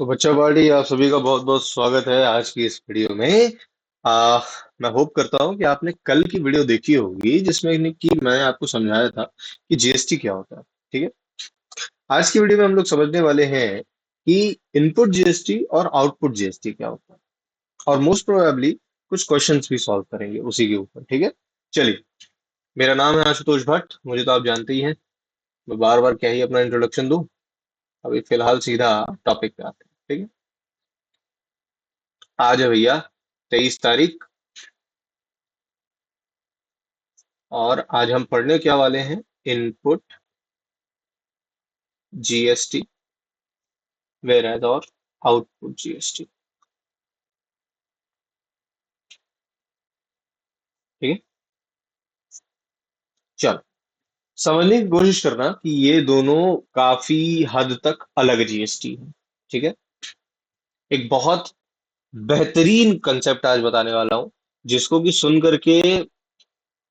तो बच्चा पार्टी आप सभी का बहुत बहुत स्वागत है आज की इस वीडियो में। आ, मैं होप करता हूँ कि आपने कल की वीडियो देखी होगी जिसमें कि मैं आपको समझाया था कि जीएसटी क्या होता है। ठीक है। आज की वीडियो में हम लोग समझने वाले हैं कि इनपुट जीएसटी और आउटपुट जीएसटी क्या होता है, और मोस्ट प्रोबेबली कुछ क्वेश्चंस भी सॉल्व करेंगे उसी के ऊपर। ठीक है। चलिए, मेरा नाम है आशुतोष भट्ट, मुझे तो आप जानते ही हैं। मैं बार बार क्या ही अपना इंट्रोडक्शन दूं। अभी फिलहाल सीधा टॉपिक पे आते हैं। ठीक है। आज है भैया 23 तारीख, और आज हम पढ़ने क्या वाले हैं? इनपुट जीएसटी वेर एज और आउटपुट जीएसटी। ठीक है। चलो, समझने की कोशिश करना कि ये दोनों काफी हद तक अलग जीएसटी है। ठीक है। एक बहुत बेहतरीन कंसेप्ट आज बताने वाला हूं, जिसको कि सुन करके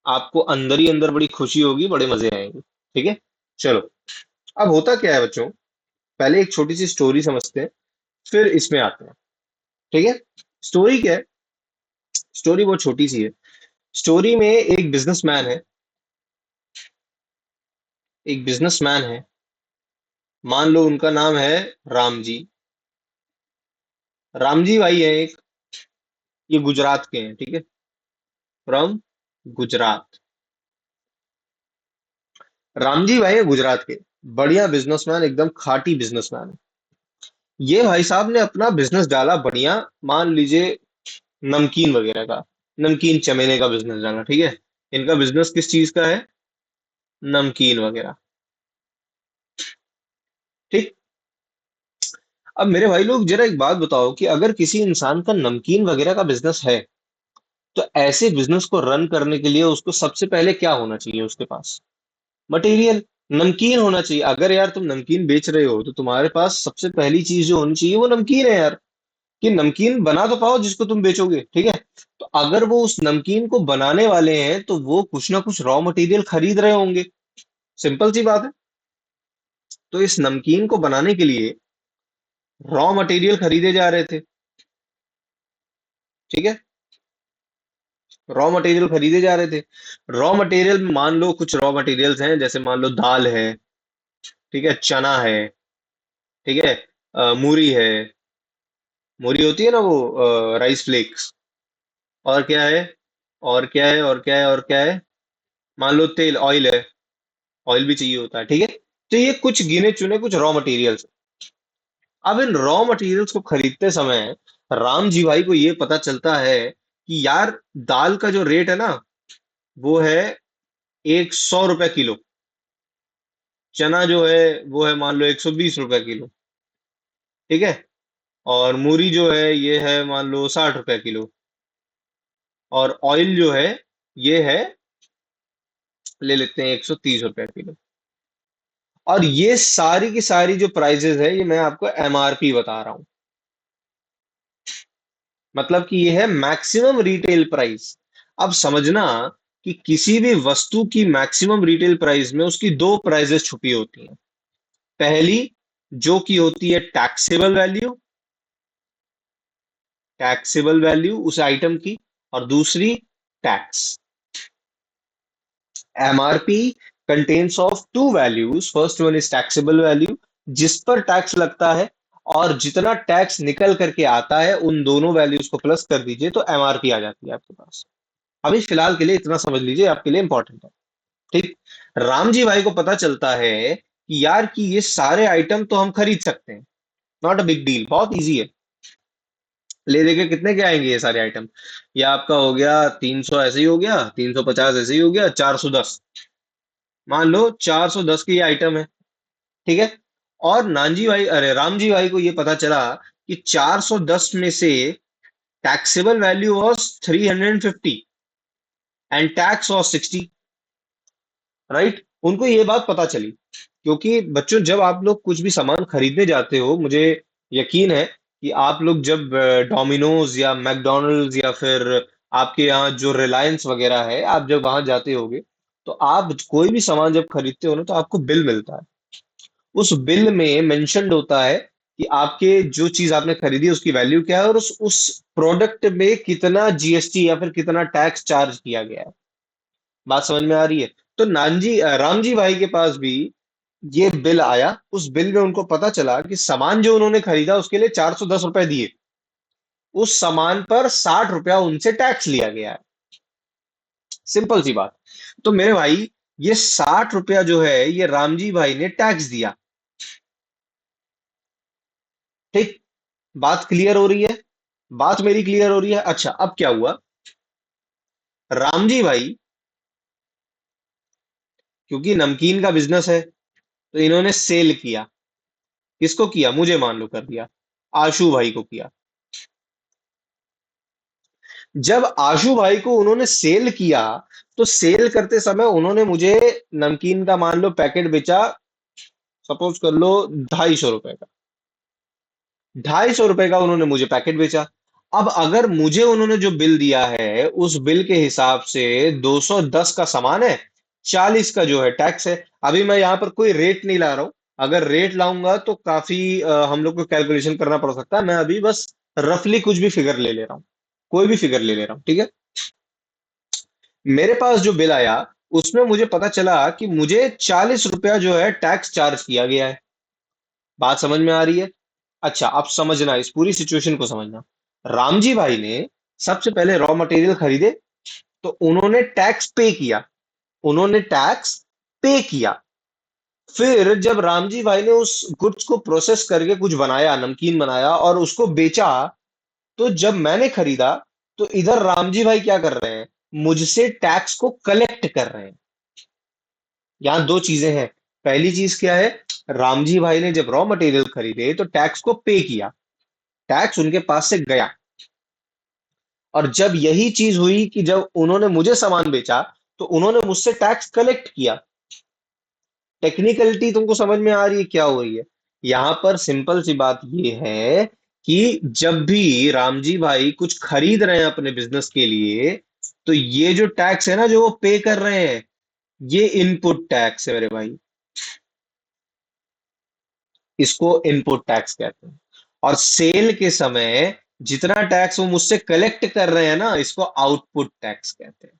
आपको अंदर ही अंदर बड़ी खुशी होगी, बड़े मजे आएंगे। ठीक है। चलो, अब होता क्या है बच्चों, पहले एक छोटी सी स्टोरी समझते हैं, फिर इसमें आते हैं। ठीक है। स्टोरी क्या है? स्टोरी बहुत छोटी सी है। स्टोरी में एक बिजनेसमैन है। एक बिजनेसमैन है, मान लो उनका नाम है राम जी। राम जी भाई है एक, ये गुजरात के हैं। ठीक है। फ्रॉम गुजरात। राम जी भाई है गुजरात के, बढ़िया बिजनेसमैन, एकदम खाटी बिजनेसमैन है। ये भाई साहब ने अपना बिजनेस डाला बढ़िया, मान लीजिए नमकीन वगैरह का, नमकीन चमेले का बिजनेस डाला। ठीक है। इनका बिजनेस किस चीज का है? नमकीन वगैरह। ठीक। अब मेरे भाई लोग जरा एक बात बताओ कि अगर किसी इंसान का नमकीन वगैरह का बिजनेस है, तो ऐसे बिजनेस को रन करने के लिए उसको सबसे पहले क्या होना चाहिए? उसके पास मटेरियल, नमकीन होना चाहिए। अगर यार तुम नमकीन बेच रहे हो तो तुम्हारे पास सबसे पहली चीज जो होनी चाहिए वो नमकीन है यार, कि नमकीन बना तो पाओ जिसको तुम बेचोगे। ठीक है। तो अगर वो उस नमकीन को बनाने वाले हैं तो वो कुछ ना कुछ रॉ मटेरियल खरीद रहे होंगे। सिंपल सी बात है। तो इस नमकीन को बनाने के लिए रॉ मटेरियल खरीदे जा रहे थे। ठीक है। रॉ मटेरियल खरीदे जा रहे थे। रॉ मटेरियल में मान लो कुछ रॉ मटेरियल्स हैं, जैसे मान लो दाल है, ठीक है, चना है, ठीक है, मूरी है। मूरी होती है ना वो, राइस फ्लेक्स। और क्या है? और क्या है? और क्या है? और क्या है? मान लो तेल, ऑयल है। ऑयल भी चाहिए होता है। ठीक है। तो ये कुछ गिने चुने कुछ रॉ मटेरियल्स। अब इन रॉ मटेरियल्स को खरीदते समय राम जी भाई को ये पता चलता है कि यार दाल का जो रेट है ना, वो है 100 रुपए किलो। चना जो है वो है मान लो 120 रुपए किलो। ठीक है। और मूरी जो है ये है मान लो 60 रुपए किलो। और ऑयल जो है ये है, ले लेते हैं 130 रुपए किलो। और ये सारी की सारी जो प्राइजेस है ये मैं आपको एमआरपी बता रहा हूं। मतलब कि ये है मैक्सिमम रिटेल प्राइस। अब समझना कि किसी भी वस्तु की मैक्सिमम रिटेल प्राइस में उसकी दो प्राइजेस छुपी होती हैं। पहली जो कि होती है टैक्सेबल वैल्यू उस आइटम की, और दूसरी tax. MRP contains of to values, first one is taxable value, जिस पर टैक्स लगता है, और जितना टैक्स निकल करके आता है उन दोनों वैल्यूज को प्लस कर दीजिए तो एमआरपी आ जाती है आपके पास। अभी फिलहाल के लिए इतना समझ लीजिए, आपके लिए इंपॉर्टेंट है। ठीक। राम जी भाई को पता चलता है कि यार कि ये सारे आइटम तो हम खरीद सकते हैं, नॉट अ बिग डील, बहुत इजी है। ले देके कितने के आएंगे ये सारे आइटम? ये आपका हो गया 300, ऐसे ही हो गया 350, ऐसे ही हो गया 410। मान लो 410 के ये आइटम है। ठीक है। और नानजी भाई, अरे राम जी भाई को ये पता चला कि 410 में से taxable value was 350 and tax was 60। Right. उनको ये बात पता चली। क्योंकि बच्चों जब आप लोग कुछ भी सामान खरीदने जाते हो, मुझे यकीन है कि आप लोग जब डोमिनोज या मैकडोनल्ड्स या फिर आपके यहाँ जो रिलायंस वगैरह है, आप जब वहां जाते होगे, तो आप कोई भी सामान जब खरीदते हो ना तो आपको बिल मिलता है। उस बिल में मेंशन्ड होता है कि आपके जो चीज आपने खरीदी उसकी वैल्यू क्या है और उस प्रोडक्ट में कितना जीएसटी या फिर कितना टैक्स चार्ज किया गया है। बात समझ में आ रही है? तो राम जी भाई के पास भी ये बिल आया। उस बिल में उनको पता चला कि सामान जो उन्होंने खरीदा उसके लिए 410 रुपए दिए, उस सामान पर 60 रुपया उनसे टैक्स लिया गया है। सिंपल सी बात। तो मेरे भाई, ये 60 रुपया जो है ये रामजी भाई ने टैक्स दिया। ठीक। बात क्लियर हो रही है? बात मेरी क्लियर हो रही है? अच्छा, अब क्या हुआ? रामजी भाई, क्योंकि नमकीन का बिजनेस है, तो इन्होंने सेल किया। किसको किया? मुझे मान लो कर दिया, आशु भाई को किया। जब आशु भाई को उन्होंने सेल किया, तो सेल करते समय उन्होंने मुझे नमकीन का मान लो पैकेट बेचा, सपोज कर लो 250 रुपए का। 250 रुपए का उन्होंने मुझे पैकेट बेचा। अब अगर मुझे उन्होंने जो बिल दिया है उस बिल के हिसाब से 210 का सामान है, 40 का जो है टैक्स है। अभी मैं यहाँ पर कोई रेट नहीं ला रहा हूं। अगर रेट लाऊंगा तो काफी हम लोग को कैलकुलेशन करना पड़ सकता है। मैं अभी बस रफली कुछ भी फिगर ले ले रहा हूँ, कोई भी फिगर ले ले रहा हूँ, ठीक है। मेरे पास जो बिल आया उसमें मुझे पता चला कि मुझे 40 रुपया जो है टैक्स चार्ज किया गया है। बात समझ में आ रही है? अच्छा, अब समझना, इस पूरी सिचुएशन को समझना। रामजी भाई ने सबसे पहले रॉ मटेरियल खरीदे, तो उन्होंने टैक्स पे किया। उन्होंने टैक्स पे किया। फिर जब रामजी भाई ने उस गुड्स को प्रोसेस करके कुछ बनाया, नमकीन बनाया और उसको बेचा, तो जब मैंने खरीदा, तो इधर रामजी भाई क्या कर रहे हैं? मुझसे टैक्स को कलेक्ट कर रहे हैं। यहां दो चीजें हैं। पहली चीज क्या है? रामजी भाई ने जब रॉ मटेरियल खरीदे तो टैक्स को पे किया, टैक्स उनके पास से गया। और जब यही चीज हुई कि जब उन्होंने मुझे सामान बेचा, तो उन्होंने मुझसे टैक्स कलेक्ट किया। टेक्निकलिटी तुमको समझ में आ रही है क्या हो रही है? यहां पर सिंपल सी बात ये है कि जब भी रामजी भाई कुछ खरीद रहे हैं अपने बिजनेस के लिए, तो ये जो टैक्स है ना जो वो पे कर रहे हैं, ये इनपुट टैक्स है मेरे भाई। इसको इनपुट टैक्स कहते हैं। और सेल के समय जितना टैक्स वो मुझसे कलेक्ट कर रहे हैं ना, इसको आउटपुट टैक्स कहते हैं।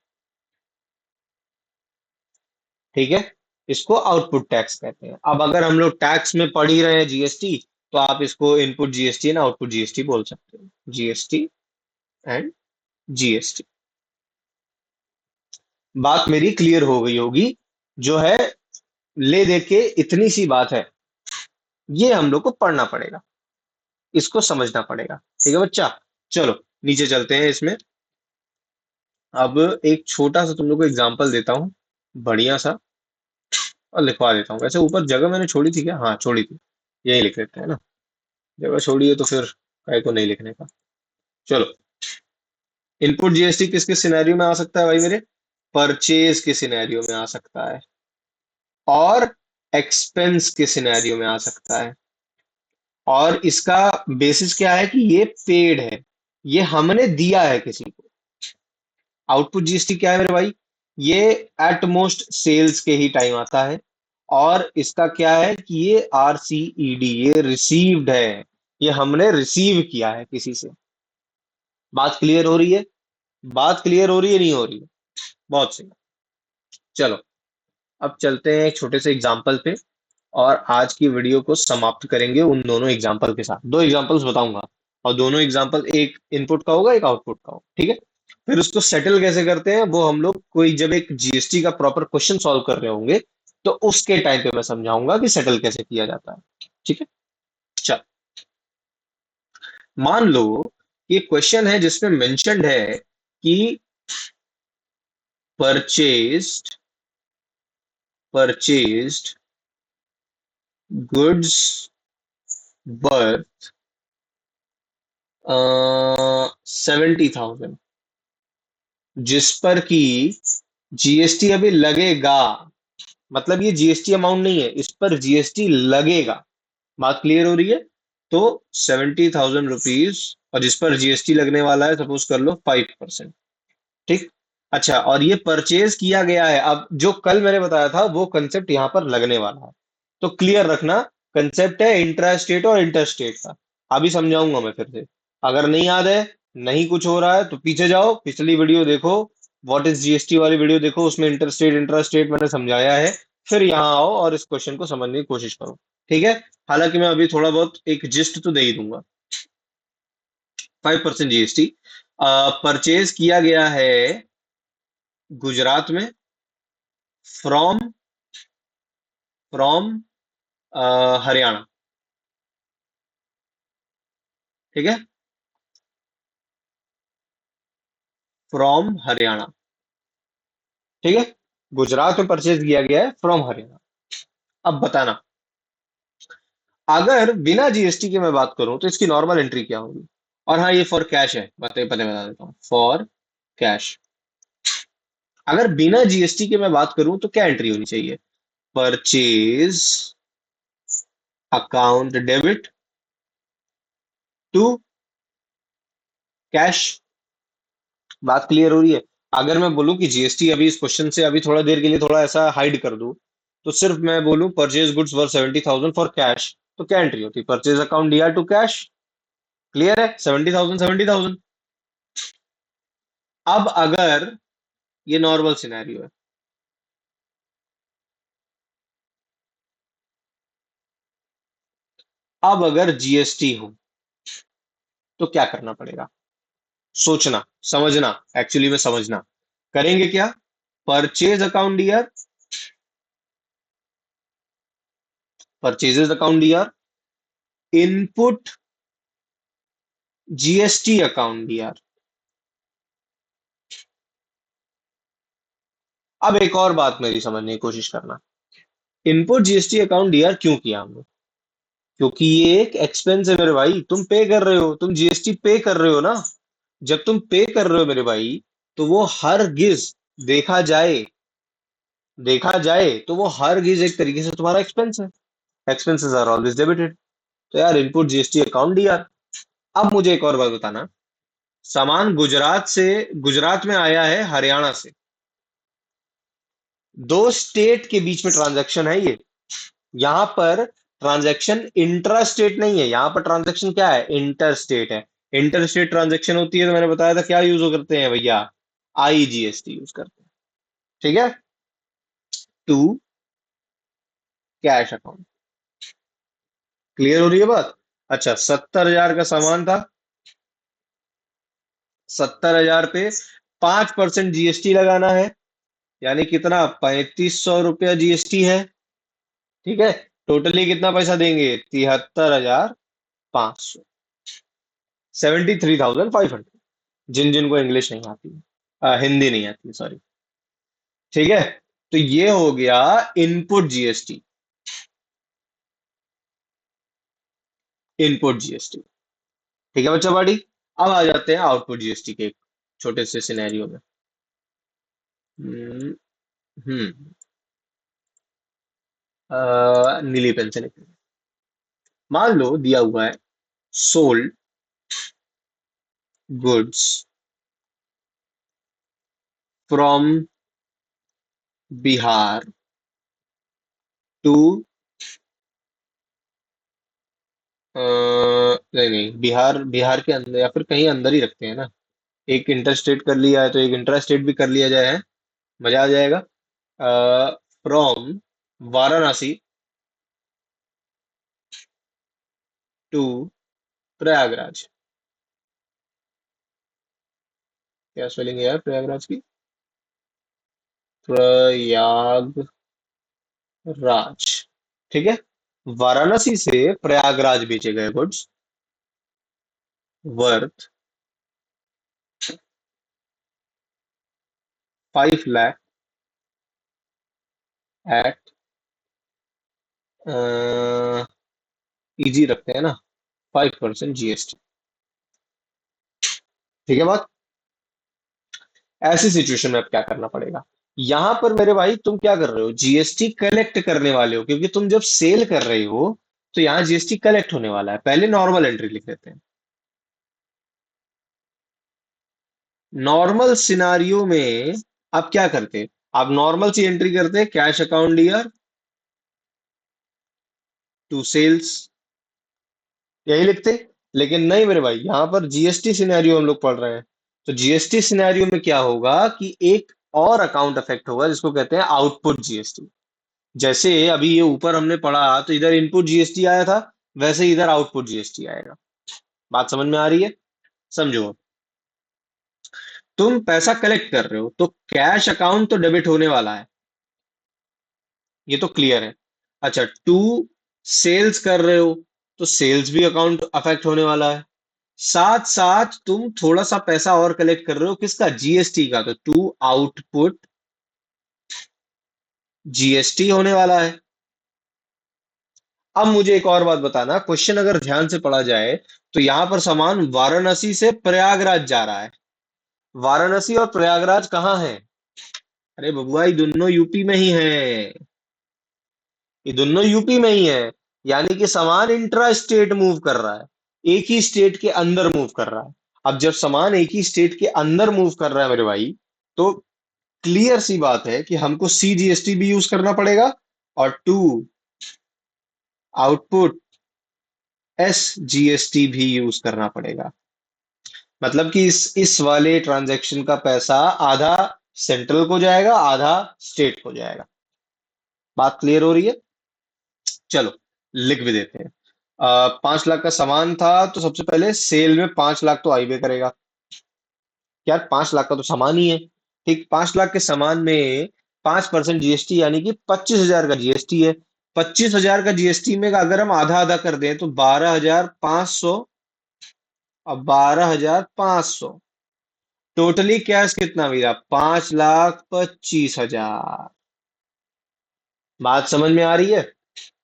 ठीक है। इसको आउटपुट टैक्स कहते हैं। अब अगर हम लोग टैक्स में पढ़ ही रहे हैं जीएसटी, तो आप इसको इनपुट जीएसटी ना आउटपुट जीएसटी बोल सकते हो। GST and GST. बात मेरी क्लियर हो गई होगी। जो है, ले दे के इतनी सी बात है, ये हम लोग को पढ़ना पड़ेगा, इसको समझना पड़ेगा। ठीक है बच्चा? चलो नीचे चलते हैं इसमें। अब एक छोटा सा तुम लोग को एग्जांपल देता हूँ, बढ़िया सा, और लिखवा देता हूँ। वैसे ऊपर जगह मैंने छोड़ी थी क्या? हाँ छोड़ी थी। यही लिख लेते हैं ना। जगह छोड़ी है तो फिर काय को नहीं लिखने का। चलो, इनपुट जीएसटी किस किस सिनेरियो में आ सकता है भाई मेरे? परचेज के सिनेरियो में आ सकता है, और एक्सपेंस के सिनेरियो में आ सकता है। और इसका बेसिस क्या है कि ये पेड है, ये हमने दिया है किसी को। आउटपुट जीएसटी क्या है मेरे भाई? ये एट मोस्ट सेल्स के ही टाइम आता है। और इसका क्या है कि ये RCED, ये रिसीव्ड है, ये हमने रिसीव किया है किसी से। बात क्लियर हो रही है? बात क्लियर हो रही है नहीं हो रही है? बहुत सही। चलो, अब चलते हैं एक छोटे से एग्जाम्पल पे, और आज की वीडियो को समाप्त करेंगे उन दोनों एग्जाम्पल के साथ। दो एग्जाम्पल्स बताऊंगा, और दोनों एग्जाम्पल एक इनपुट का होगा एक आउटपुट का होगा, ठीक है। फिर उसको सेटल कैसे करते हैं वो हम लोग कोई जब एक जीएसटी का प्रॉपर क्वेश्चन सॉल्व कर रहे होंगे, तो उसके टाइम पे मैं समझाऊंगा कि सेटल कैसे किया जाता है। ठीक है। चल, मान लो ये क्वेश्चन है जिसमें मेंशन्ड है कि परचेज्ड परचेज्ड गुड्स वर्थ 70,000, जिस पर कि जीएसटी अभी लगेगा। मतलब ये जीएसटी अमाउंट नहीं है, इस पर जीएसटी लगेगा। बात क्लियर हो रही है? तो 70,000 रुपीज, और जिस पर जीएसटी लगने वाला है सपोज कर लो 5%। ठीक। अच्छा, और ये परचेज किया गया है। अब जो कल मैंने बताया था वो कंसेप्ट यहां पर लगने वाला है, तो क्लियर रखना। कंसेप्ट है इंट्रा स्टेट और इंटर स्टेट का। अभी समझाऊंगा मैं फिर से। अगर नहीं याद है, नहीं कुछ हो रहा है, तो पीछे जाओ, पिछली वीडियो देखो, व्हाट इज जीएसटी वाली वीडियो देखो, उसमें इंटर स्टेट इंट्रा स्टेट मैंने समझाया है। फिर यहाँ आओ और इस क्वेश्चन को समझने की कोशिश करो। ठीक है। हालांकि मैं अभी थोड़ा बहुत एक जिस्ट तो दे ही दूंगा। 5% जीएसटी परचेज किया गया है गुजरात में, फ्रॉम फ्रॉम हरियाणा। ठीक है। फ्रॉम हरियाणा। ठीक है। गुजरात में परचेज किया गया है फ्रॉम हरियाणा। अब बताना, अगर बिना जीएसटी के मैं बात करूं तो इसकी नॉर्मल एंट्री क्या होगी। और हाँ, ये फॉर कैश है, पहले बता देता हूँ, फॉर कैश। अगर बिना जीएसटी के मैं बात करूं तो क्या एंट्री होनी चाहिए। Purchase account debit to cash. बात क्लियर हो रही है। अगर मैं बोलूं कि जीएसटी अभी इस क्वेश्चन से अभी थोड़ा देर के लिए थोड़ा ऐसा हाइड कर दूं, तो सिर्फ मैं बोलूं purchase goods worth 70,000 for cash, तो क्या एंट्री होती। Purchase account DR to cash. Clear है, 70,000 70,000। अब अगर ये नॉर्मल सिनेरियो है, अब अगर जीएसटी हो तो क्या करना पड़ेगा। सोचना, समझना, एक्चुअली में समझना। करेंगे क्या। Purchase account year, purchases account year, input GST account year. अब एक और बात मेरी समझने की कोशिश करना। इनपुट जीएसटी अकाउंट ईयर क्यों किया हमने। क्योंकि ये एक एक्सपेंस है मेरे भाई, तुम पे कर रहे हो, तुम जीएसटी पे कर रहे हो ना। जब तुम पे कर रहे हो मेरे भाई, तो वो हर गिज, देखा जाए, देखा जाए तो वो हर गिज एक तरीके से तुम्हारा एक्सपेंस है। Expenses are always debited. तो यार इनपुट जीएसटी अकाउंट डी यार। अब मुझे एक और बात बताना। सामान गुजरात से, गुजरात में आया है हरियाणा से। दो स्टेट के बीच में ट्रांजैक्शन है ये। यहां पर ट्रांजैक्शन इंट्रा स्टेट नहीं है, यहां पर ट्रांजैक्शन क्या है, इंटर स्टेट है। इंटर स्टेट ट्रांजैक्शन होती है तो मैंने बताया था क्या यूज करते हैं भैया, आईजीएसटी यूज करते हैं। ठीक है। To cash account. क्लियर हो रही है बात। अच्छा, 70,000 का सामान था, 70,000 पे 5% जीएसटी लगाना है, यानी कितना, 3,500 रुपया जीएसटी है। ठीक है। टोटली कितना पैसा देंगे, 73,500, 73,500। जिन जिनको इंग्लिश नहीं आती है, हिंदी नहीं आती, सॉरी। ठीक है। तो ये हो गया इनपुट जीएसटी, इनपुट जीएसटी। ठीक है बच्चा पार्टी। अब आ जाते हैं आउटपुट जीएसटी के एक छोटे से सिनेरियो में। हम्म नीली पेन से लिखेंगे। मान लो दिया हुआ है, sold goods from Bihar to, नहीं नहीं, बिहार, बिहार के अंदर या फिर कहीं अंदर ही रखते हैं ना। एक इंटर स्टेट कर लिया है तो एक इंट्रा स्टेट भी कर लिया जाए, है मजा आ जाएगा। From Varanasi to Prayagraj. क्या स्पेलिंग है यार प्रयागराज की, प्रयागराज। ठीक है। वाराणसी से प्रयागराज भेजे गए goods worth 5 lakh at, easy रखते हैं ना, 5% जीएसटी। ठीक है बात। ऐसी सिचुएशन में अब क्या करना पड़ेगा। यहां पर मेरे भाई तुम क्या कर रहे हो, जीएसटी कलेक्ट करने वाले हो, क्योंकि तुम जब सेल कर रहे हो तो यहाँ जीएसटी कलेक्ट होने वाला है। पहले नॉर्मल एंट्री लिख लेते हैं। नॉर्मल सिनारियो में आप क्या करते, आप नॉर्मल सी एंट्री करते, कैश अकाउंट ईयर, टू सेल्स, यही लिखते। लेकिन नहीं मेरे भाई, यहां पर जीएसटी सिनेरियो हम लोग पढ़ रहे हैं। तो जीएसटी सिनेरियो में क्या होगा कि एक और अकाउंट अफेक्ट होगा जिसको कहते हैं आउटपुट जीएसटी। जैसे अभी ये ऊपर हमने पढ़ा तो इधर इनपुट जीएसटी आया था, वैसे ही इधर आउटपुट जीएसटी आएगा। बात समझ में आ रही है? समझो। तुम पैसा कलेक्ट कर रहे हो तो कैश अकाउंट तो डेबिट होने वाला है, ये तो क्लियर है। अच्छा, टू सेल्स कर रहे हो तो सेल्स भी अकाउंट अफेक्ट होने वाला है। साथ साथ तुम थोड़ा सा पैसा और कलेक्ट कर रहे हो, किसका? जीएसटी का, तो टू आउटपुट जीएसटी होने वाला है। अब मुझे एक और बात बताना, क्वेश्चन अगर ध्यान से पढ़ा जाए तो यहां पर सामान वाराणसी से प्रयागराज जा रहा है। वाराणसी और प्रयागराज कहाँ है? अरे बबुआ, ये दोनों यूपी में ही है। ये दोनों यूपी में ही है। यानी कि सामान इंट्रा स्टेट मूव कर रहा है, एक ही स्टेट के अंदर मूव कर रहा है। अब जब सामान एक ही स्टेट के अंदर मूव कर रहा है मेरे भाई, तो क्लियर सी बात है कि हमको सीजीएसटी भी यूज करना पड़ेगा और टू आउटपुट एसजीएसटी भी यूज करना पड़ेगा। मतलब कि इस वाले ट्रांजैक्शन का पैसा आधा सेंट्रल को जाएगा, आधा स्टेट को जाएगा। बात क्लियर हो रही है? चलो लिख भी देते हैं। 5 लाख का सामान था तो सबसे पहले सेल में 5 लाख तो आईबे करेगा। यार 5 लाख का तो सामान ही है। ठीक, 5 लाख के सामान में 5% जीएसटी यानी कि 25,000 का जीएसटी है। 25,000 का जीएसटी में अगर हम आधा आधा कर दें तो 12,500। अब 12,500, टोटली कैश कितना मिला? 5,25,000। बात समझ में आ रही है?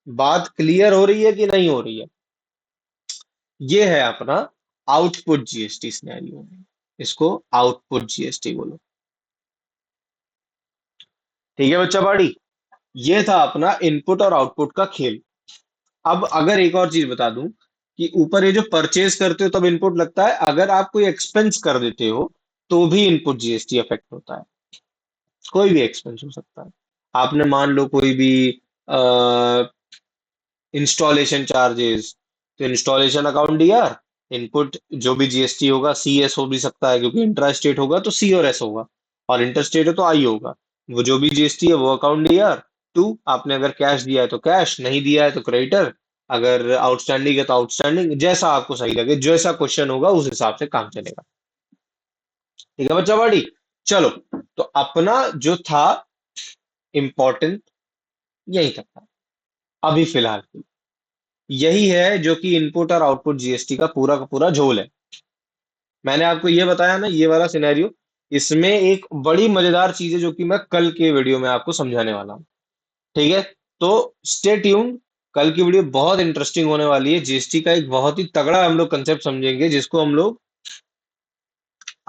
बात क्लियर हो रही है कि नहीं हो रही है? ये है अपना आउटपुट जीएसटी सिनेरियो में, इसको आउटपुट जीएसटी बोलो। ठीक है बच्चा पार्टी, ये था अपना इनपुट और आउटपुट का खेल। अब अगर एक और चीज बता दूं कि ऊपर ये जो परचेज करते हो तब इनपुट लगता है, अगर आप कोई एक्सपेंस कर देते हो तो भी इनपुट जीएसटी अफेक्ट होता है। कोई भी एक्सपेंस हो सकता है। आपने मान लो कोई भी इंस्टॉलेशन चार्जेस, तो इंस्टॉलेशन अकाउंट दिया, इनपुट जो भी जीएसटी होगा सीएस हो भी सकता है, क्योंकि इंट्रा स्टेट होगा तो सी और एस होगा, और इंटर स्टेट है तो आई होगा। वो जो भी जीएसटी है वो अकाउंट दिया। टू, आपने अगर कैश दिया है तो कैश, नहीं दिया है तो क्रेडिटर, अगर आउटस्टैंडिंग है तो आउटस्टैंडिंग, जैसा आपको सही लगे, जैसा क्वेश्चन होगा उस हिसाब से काम चलेगा। ठीक है बच्चा बड़ी? चलो, तो अपना जो था इम्पोर्टेंट यही तक था अभी फिलहाल। यही है जो कि इनपुट और आउटपुट जीएसटी का पूरा झोल है। मैंने आपको ये बताया ना, ये वाला सिनेरियो, इसमें एक बड़ी मजेदार चीज है जो कि मैं कल के वीडियो में आपको समझाने वाला हूँ। ठीक है? तो स्टे ट्यून्ड, कल की वीडियो बहुत इंटरेस्टिंग होने वाली है। जीएसटी का एक बहुत ही तगड़ा हम लोग कंसेप्ट समझेंगे जिसको हम लोग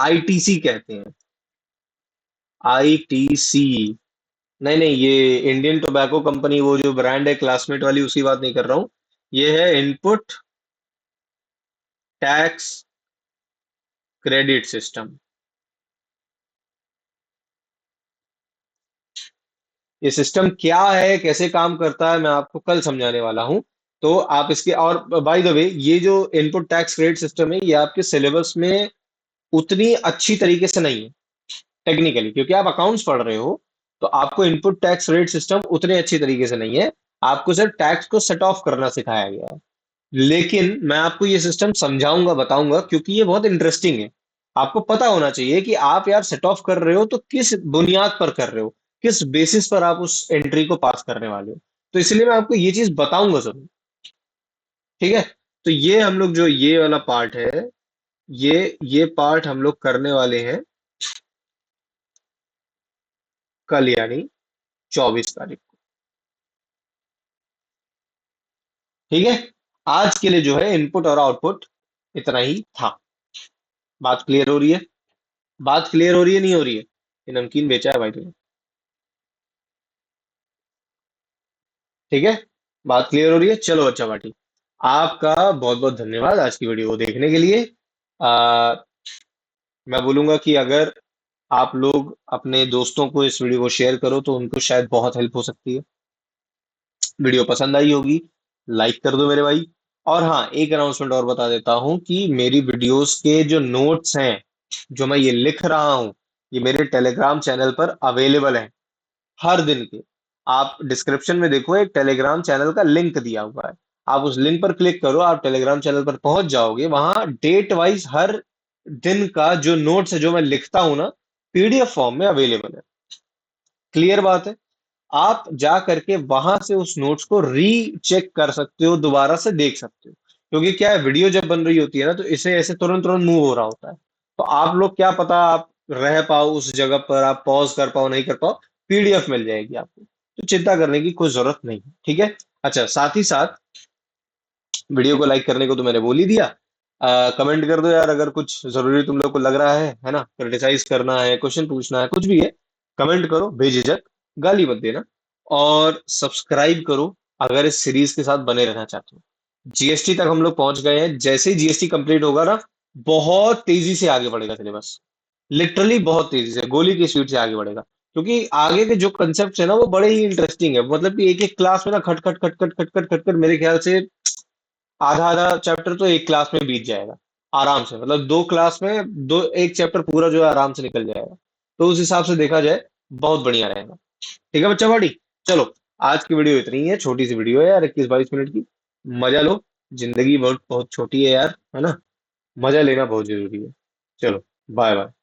आईटीसी कहते हैं। आईटीसी, नहीं नहीं, ये इंडियन टोबैको कंपनी, वो जो ब्रांड है क्लासमेट वाली, उसकी बात नहीं कर रहा हूँ। ये है इनपुट टैक्स क्रेडिट सिस्टम। ये सिस्टम क्या है, कैसे काम करता है, मैं आपको कल समझाने वाला हूं। तो आप इसके, और बाय द वे, ये जो इनपुट टैक्स क्रेडिट सिस्टम है ये आपके सिलेबस में उतनी अच्छी तरीके से नहीं है टेक्निकली, क्योंकि आप अकाउंट्स पढ़ रहे हो। तो आपको इनपुट टैक्स क्रेडिट सिस्टम उतने अच्छी तरीके से नहीं है। आपको सिर्फ टैक्स को सेट ऑफ करना सिखाया गया है। लेकिन मैं आपको ये सिस्टम समझाऊंगा, बताऊंगा, क्योंकि ये बहुत इंटरेस्टिंग है। आपको पता होना चाहिए कि आप यार सेट ऑफ कर रहे हो तो किस बुनियाद पर कर रहे हो, किस बेसिस पर आप उस एंट्री को पास करने वाले हो। तो इसलिए मैं आपको ये चीज बताऊंगा जरूर। ठीक है? तो ये हम लोग जो ये वाला पार्ट है, ये पार्ट हम लोग करने वाले हैं कल, यानी 24 तारीख को। ठीक है? आज के लिए जो है इनपुट और आउटपुट इतना ही था। बात क्लियर हो रही है? बात क्लियर हो रही है, नहीं हो रही है? ये नमकीन बेचा है भाई तुमने? ठीक है? बात क्लियर हो रही है? चलो अच्छा बाटी, आपका बहुत बहुत धन्यवाद आज की वीडियो को देखने के लिए। आ, मैं बोलूंगा कि अगर आप लोग अपने दोस्तों को इस वीडियो को शेयर करो तो उनको शायद बहुत हेल्प हो सकती है। वीडियो पसंद आई होगी लाइक कर दो मेरे भाई। और हाँ, एक अनाउंसमेंट और बता देता हूँ कि मेरी वीडियोस के जो नोट्स हैं, जो मैं ये लिख रहा हूँ, ये मेरे टेलीग्राम चैनल पर अवेलेबल है हर दिन के। आप डिस्क्रिप्शन में देखो, एक टेलीग्राम चैनल का लिंक दिया हुआ है। आप उस लिंक पर क्लिक करो, आप टेलीग्राम चैनल पर पहुंच जाओगे। वहां डेट वाइज हर दिन का जो नोट्स है, जो मैं लिखता हूं ना, पीडीएफ फॉर्म में अवेलेबल है। क्लियर बात है। आप जा करके वहां से उस नोट्स को रीचेक कर सकते हो, दोबारा से देख सकते हो। क्योंकि क्या है, वीडियो जब बन रही होती है ना, तो इसे ऐसे तुरंत तुरंत मूव हो रहा होता है। तो आप लोग क्या पता आप रह पाओ उस जगह पर, आप पॉज कर पाओ नहीं कर पाओ, पीडीएफ मिल जाएगी आपको। तो चिंता करने की कोई जरूरत नहीं है, ठीक है। अच्छा, साथ ही साथ वीडियो को लाइक करने को तो मैंने बोल ही दिया। कमेंट कर दो यार, अगर कुछ जरूरी तुम लोग को लग रहा है ना, क्रिटिसाइज करना है, क्वेश्चन पूछना है, कुछ भी है, कमेंट करो बेझिझक, गाली मत देना। और सब्सक्राइब करो अगर इस सीरीज के साथ बने रहना चाहते हो। जीएसटी तक हम लोग पहुंच गए हैं। जैसे ही जीएसटी कंप्लीट होगा ना, बहुत तेजी से आगे बढ़ेगा सिलेबस। लिटरली बहुत तेजी से, गोली की स्पीड से आगे बढ़ेगा। क्योंकि आगे के जो कंसेप्ट है ना, वो बड़े ही इंटरेस्टिंग है। मतलब कि एक एक क्लास में ना, खट खट खट खट खट खट खट खट, मेरे ख्याल से आधा आधा चैप्टर तो एक क्लास में बीत जाएगा आराम से। मतलब दो क्लास में दो एक चैप्टर पूरा जो है आराम से निकल जाएगा। तो उस हिसाब से देखा जाए, बहुत बढ़िया रहेगा। ठीक है बच्चा बड़ी। चलो, आज की वीडियो इतनी ही है, छोटी सी वीडियो है यार, 21-22 मिनट की। मजा लो। जिंदगी बहुत बहुत छोटी है यार, है ना। मजा लेना बहुत जरूरी है। चलो, बाय बाय।